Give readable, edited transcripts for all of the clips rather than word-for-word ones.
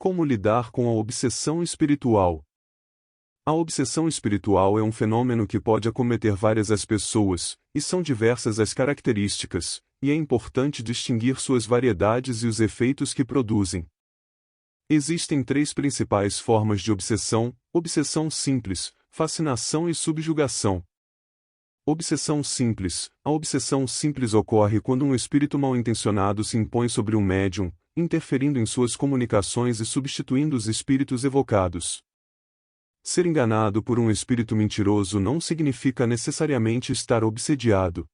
Como lidar com a obsessão espiritual? A obsessão espiritual é um fenômeno que pode acometer várias as pessoas, e são diversas as características, e é importante distinguir suas variedades e os efeitos que produzem. Existem três principais formas de obsessão: obsessão simples, fascinação e subjugação. Obsessão simples. A obsessão simples ocorre quando um espírito mal-intencionado se impõe sobre um médium, interferindo em suas comunicações e substituindo os espíritos evocados. Ser enganado por um espírito mentiroso não significa necessariamente estar obsediado.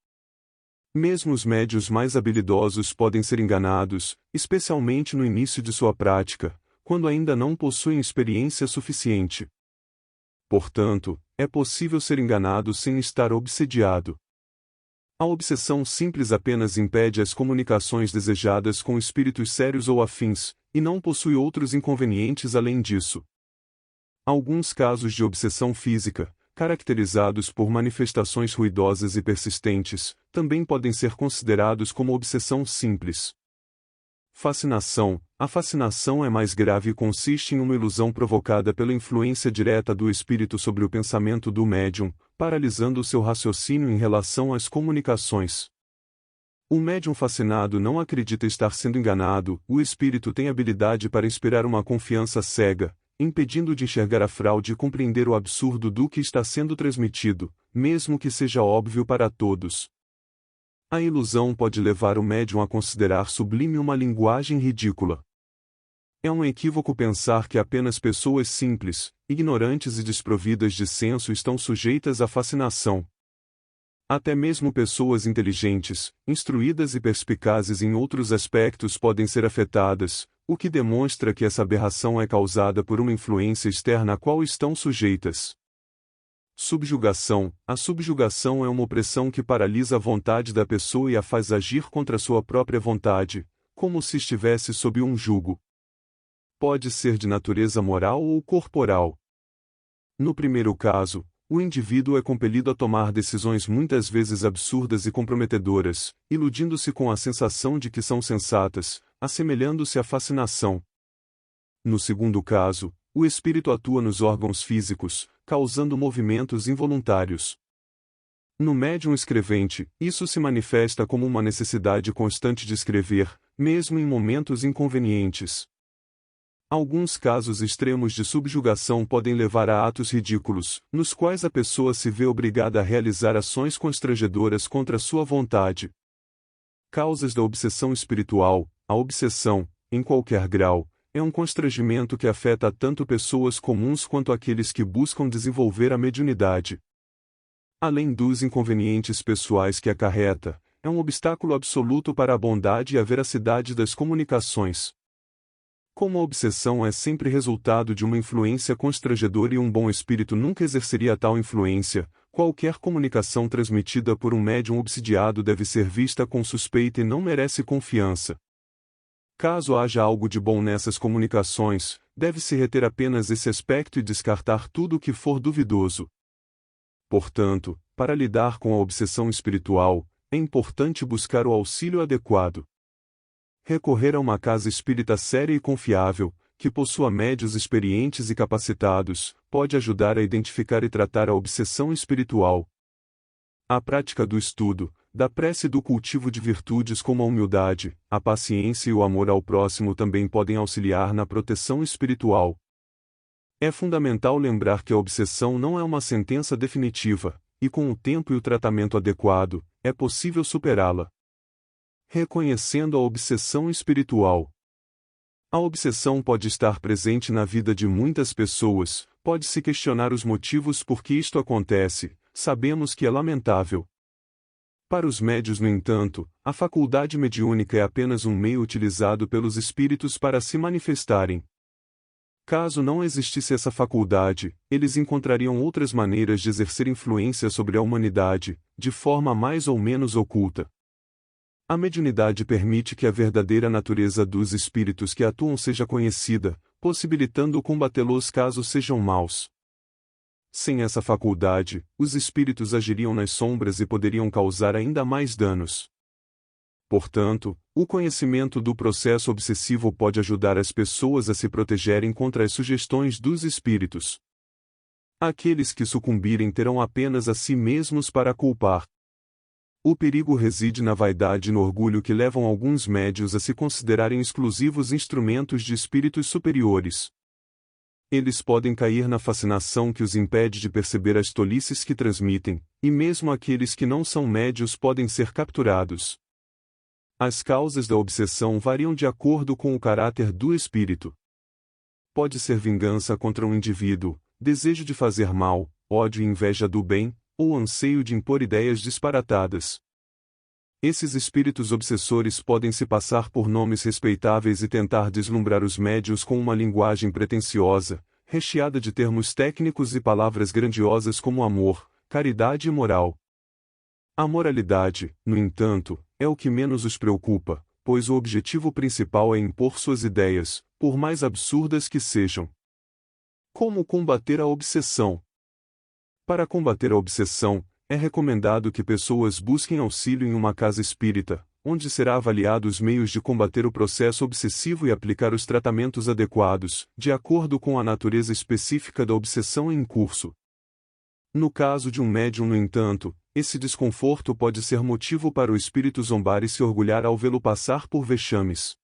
Mesmo os médiuns mais habilidosos podem ser enganados, especialmente no início de sua prática, quando ainda não possuem experiência suficiente. Portanto, é possível ser enganado sem estar obsediado. A obsessão simples apenas impede as comunicações desejadas com espíritos sérios ou afins, e não possui outros inconvenientes além disso. Alguns casos de obsessão física, caracterizados por manifestações ruidosas e persistentes, também podem ser considerados como obsessão simples. Fascinação. A fascinação é mais grave e consiste em uma ilusão provocada pela influência direta do espírito sobre o pensamento do médium, paralisando o seu raciocínio em relação às comunicações. O médium fascinado não acredita estar sendo enganado, o espírito tem habilidade para inspirar uma confiança cega, impedindo de enxergar a fraude e compreender o absurdo do que está sendo transmitido, mesmo que seja óbvio para todos. A ilusão pode levar o médium a considerar sublime uma linguagem ridícula. É um equívoco pensar que apenas pessoas simples, ignorantes e desprovidas de senso estão sujeitas à fascinação. Até mesmo pessoas inteligentes, instruídas e perspicazes em outros aspectos podem ser afetadas, o que demonstra que essa aberração é causada por uma influência externa a qual estão sujeitas. Subjugação. A subjugação é uma opressão que paralisa a vontade da pessoa e a faz agir contra sua própria vontade, como se estivesse sob um jugo. Pode ser de natureza moral ou corporal. No primeiro caso, o indivíduo é compelido a tomar decisões muitas vezes absurdas e comprometedoras, iludindo-se com a sensação de que são sensatas, assemelhando-se à fascinação. No segundo caso, o espírito atua nos órgãos físicos, causando movimentos involuntários. No médium escrevente, isso se manifesta como uma necessidade constante de escrever, mesmo em momentos inconvenientes. Alguns casos extremos de subjugação podem levar a atos ridículos, nos quais a pessoa se vê obrigada a realizar ações constrangedoras contra sua vontade. Causas da obsessão espiritual. A obsessão, em qualquer grau, é um constrangimento que afeta tanto pessoas comuns quanto aqueles que buscam desenvolver a mediunidade. Além dos inconvenientes pessoais que acarreta, é um obstáculo absoluto para a bondade e a veracidade das comunicações. Como a obsessão é sempre resultado de uma influência constrangedora e um bom espírito nunca exerceria tal influência, qualquer comunicação transmitida por um médium obsidiado deve ser vista com suspeita e não merece confiança. Caso haja algo de bom nessas comunicações, deve-se reter apenas esse aspecto e descartar tudo o que for duvidoso. Portanto, para lidar com a obsessão espiritual, é importante buscar o auxílio adequado. Recorrer a uma casa espírita séria e confiável, que possua médiuns experientes e capacitados, pode ajudar a identificar e tratar a obsessão espiritual. A prática do estudo, da prece e do cultivo de virtudes como a humildade, a paciência e o amor ao próximo também podem auxiliar na proteção espiritual. É fundamental lembrar que a obsessão não é uma sentença definitiva, e com o tempo e o tratamento adequado, é possível superá-la. Reconhecendo a obsessão espiritual. A obsessão pode estar presente na vida de muitas pessoas, pode-se questionar os motivos por que isto acontece, sabemos que é lamentável. Para os médiuns, no entanto, a faculdade mediúnica é apenas um meio utilizado pelos espíritos para se manifestarem. Caso não existisse essa faculdade, eles encontrariam outras maneiras de exercer influência sobre a humanidade, de forma mais ou menos oculta. A mediunidade permite que a verdadeira natureza dos espíritos que atuam seja conhecida, possibilitando combatê-los caso sejam maus. Sem essa faculdade, os espíritos agiriam nas sombras e poderiam causar ainda mais danos. Portanto, o conhecimento do processo obsessivo pode ajudar as pessoas a se protegerem contra as sugestões dos espíritos. Aqueles que sucumbirem terão apenas a si mesmos para culpar. O perigo reside na vaidade e no orgulho que levam alguns médiuns a se considerarem exclusivos instrumentos de espíritos superiores. Eles podem cair na fascinação que os impede de perceber as tolices que transmitem, e mesmo aqueles que não são médiuns podem ser capturados. As causas da obsessão variam de acordo com o caráter do espírito. Pode ser vingança contra um indivíduo, desejo de fazer mal, ódio e inveja do bem, ou anseio de impor ideias disparatadas. Esses espíritos obsessores podem se passar por nomes respeitáveis e tentar deslumbrar os médiuns com uma linguagem pretensiosa, recheada de termos técnicos e palavras grandiosas como amor, caridade e moral. A moralidade, no entanto, é o que menos os preocupa, pois o objetivo principal é impor suas ideias, por mais absurdas que sejam. Como combater a obsessão? Para combater a obsessão, é recomendado que pessoas busquem auxílio em uma casa espírita, onde será avaliado os meios de combater o processo obsessivo e aplicar os tratamentos adequados, de acordo com a natureza específica da obsessão em curso. No caso de um médium, no entanto, esse desconforto pode ser motivo para o espírito zombar e se orgulhar ao vê-lo passar por vexames.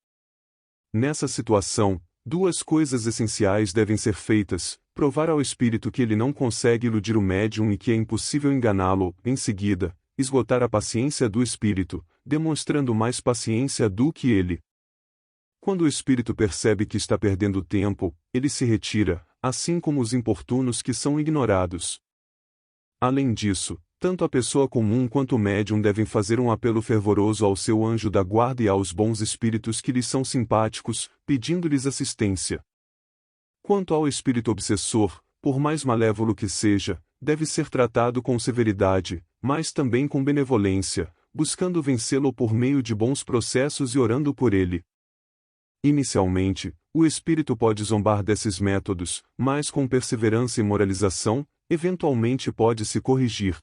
Nessa situação, duas coisas essenciais devem ser feitas: provar ao espírito que ele não consegue iludir o médium e que é impossível enganá-lo, em seguida, esgotar a paciência do espírito, demonstrando mais paciência do que ele. Quando o espírito percebe que está perdendo tempo, ele se retira, assim como os importunos que são ignorados. Além disso, tanto a pessoa comum quanto o médium devem fazer um apelo fervoroso ao seu anjo da guarda e aos bons espíritos que lhes são simpáticos, pedindo-lhes assistência. Quanto ao espírito obsessor, por mais malévolo que seja, deve ser tratado com severidade, mas também com benevolência, buscando vencê-lo por meio de bons processos e orando por ele. Inicialmente, o espírito pode zombar desses métodos, mas com perseverança e moralização, eventualmente pode se corrigir.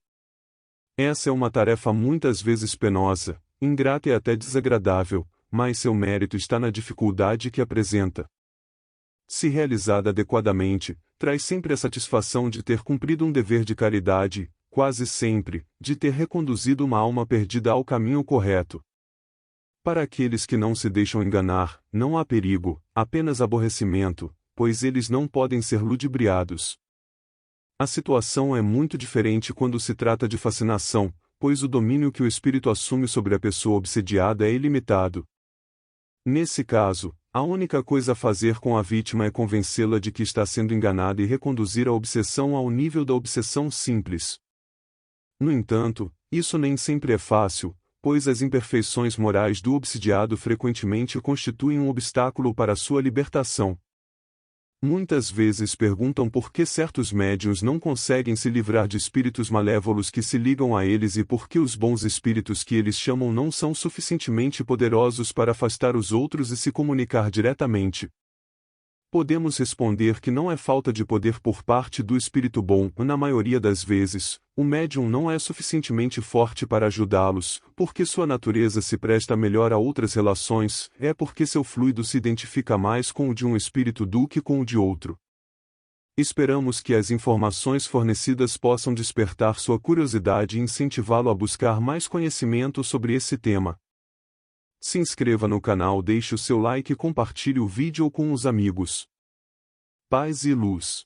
Essa é uma tarefa muitas vezes penosa, ingrata e até desagradável, mas seu mérito está na dificuldade que apresenta. Se realizada adequadamente, traz sempre a satisfação de ter cumprido um dever de caridade, quase sempre, de ter reconduzido uma alma perdida ao caminho correto. Para aqueles que não se deixam enganar, não há perigo, apenas aborrecimento, pois eles não podem ser ludibriados. A situação é muito diferente quando se trata de fascinação, pois o domínio que o espírito assume sobre a pessoa obsediada é ilimitado. Nesse caso, a única coisa a fazer com a vítima é convencê-la de que está sendo enganada e reconduzir a obsessão ao nível da obsessão simples. No entanto, isso nem sempre é fácil, pois as imperfeições morais do obsidiado frequentemente constituem um obstáculo para sua libertação. Muitas vezes perguntam por que certos médiuns não conseguem se livrar de espíritos malévolos que se ligam a eles e por que os bons espíritos que eles chamam não são suficientemente poderosos para afastar os outros e se comunicar diretamente. Podemos responder que não é falta de poder por parte do espírito bom, na maioria das vezes, o médium não é suficientemente forte para ajudá-los, porque sua natureza se presta melhor a outras relações, é porque seu fluido se identifica mais com o de um espírito do que com o de outro. Esperamos que as informações fornecidas possam despertar sua curiosidade e incentivá-lo a buscar mais conhecimento sobre esse tema. Se inscreva no canal, deixe o seu like e compartilhe o vídeo com os amigos. Paz e luz.